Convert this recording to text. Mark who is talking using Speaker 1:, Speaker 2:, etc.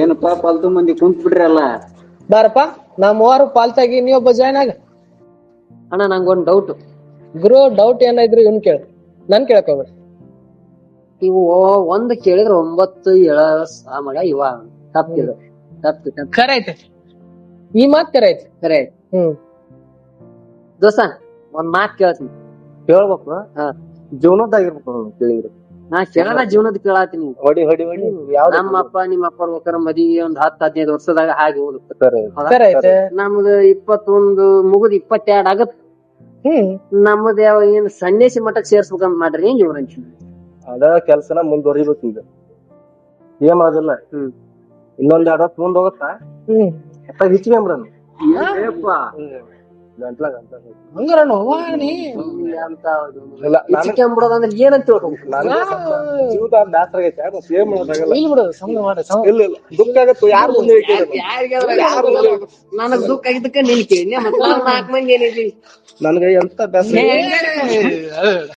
Speaker 1: ಏನಪ್ಪಾ ಪಾಲ್ತು ಮಂದಿ ಕುಂತ್ ಬಿಡ್ರಲ್ಲ.
Speaker 2: ಬಾರಪ್ಪ ನಾ ಮೂವರು ಪಾಲ್ತಾಗಿ ನೀವೊಬ್ಬ ಜಾಯ್ನ್ ಆಗ.
Speaker 1: ಅಣ್ಣ ನಂಗೊಂದ್ ಡೌಟ್.
Speaker 2: ಗುರು ಡೌಟ್ ಏನಾದ್ರು ಇವ್ನ್ ಕೇಳ, ನನ್ ಕೇಳಕೋಬೇಡ.
Speaker 1: ಇವು ಒಂದ್ ಕೇಳಿದ್ರ 9 ಹೇಳ ಮಗ ಇವ ತಪ್ಪಿದ
Speaker 2: ಖರೆ ಐತೆ, ಈ ಮಾತ್ ಖರೆ ಐತೆ.
Speaker 1: ಖರೆ. ದೋಸ್ತ ಒಂದ್ ಮಾತ್ ಕೇಳ್ತೀನಿ.
Speaker 3: ಕೇಳ್ಬೇಕು.
Speaker 1: ಹಾ,
Speaker 3: ಜೀವನದಾಗಿರ್ಬೇಕು ಕೇಳಿದ್ರು.
Speaker 1: ನಾ ಕೇಳದ ಜೀವನದ ಕೇಳಾತೀನಿ.
Speaker 3: ಹೊಡಿ ಹೊಡಿ ಹೊಡಿ ಯಾವ್ದು
Speaker 1: ನಮ್ಮ ಅಪ್ಪ ನಿಮ್ಮ ಅಪ್ಪ ಹೋಗ್ತಾರ ಮದ್ವಿ ಒಂದ್ 10-15 ವರ್ಷದಾಗ ಹಾಗೆ ಹೋಗುತ್ತೆ.
Speaker 2: ಖರೆ ಐತೆ.
Speaker 1: ನಮ್ದು 21 ಮುಗಿದ್ 22 ಆಗತ್. ನಮ್ಮದ್ ಯಾವ ಏನ್ ಸನ್ಯಾಸಿ ಮಠಕ್ ಸೇರ್ಸ್ಬೇಕಂತ ಮಾಡ್ರಿ ಏನ್ ಇವ್ರ
Speaker 3: ಅದ ಕೆಲ್ಸನ ಮುಂದುವರಿಬೇಕು. ಈಗ ಏನ್ ಮಾಡೋದಿಲ್ಲ. ಇನ್ನೊಂದ್ 2 ವರ್ಷ ಮುಂದ್ ಹೋಗತ್ತಾ ಹಿಚ್ಕೊಂಬ್ರನ್
Speaker 2: ಹಂಗಾರ
Speaker 1: ಬಿಡೋದಂದ್ರೆ ಏನಂತ
Speaker 3: ಜೀವದ ಬ್ಯಾಸರ ಆಗೈತೆ ಸೇಮ್ ಮಾಡೋದಾಗಲ್ಲ.
Speaker 2: ಬಿಡು,
Speaker 3: ದುಃಖ ಆಗತ್ತು. ಯಾರು ಮುಂದೆ
Speaker 1: ನನಗ್ ದುಃಖ ಆಗಿದ್ದಕ್ಕ ನೀನ್ ಕೇಳಿ 4 ಮಂದಿ ಏನಿದ್ವಿ
Speaker 3: ನನಗೆ ಎಂತ ಬ್ಯಾಸರ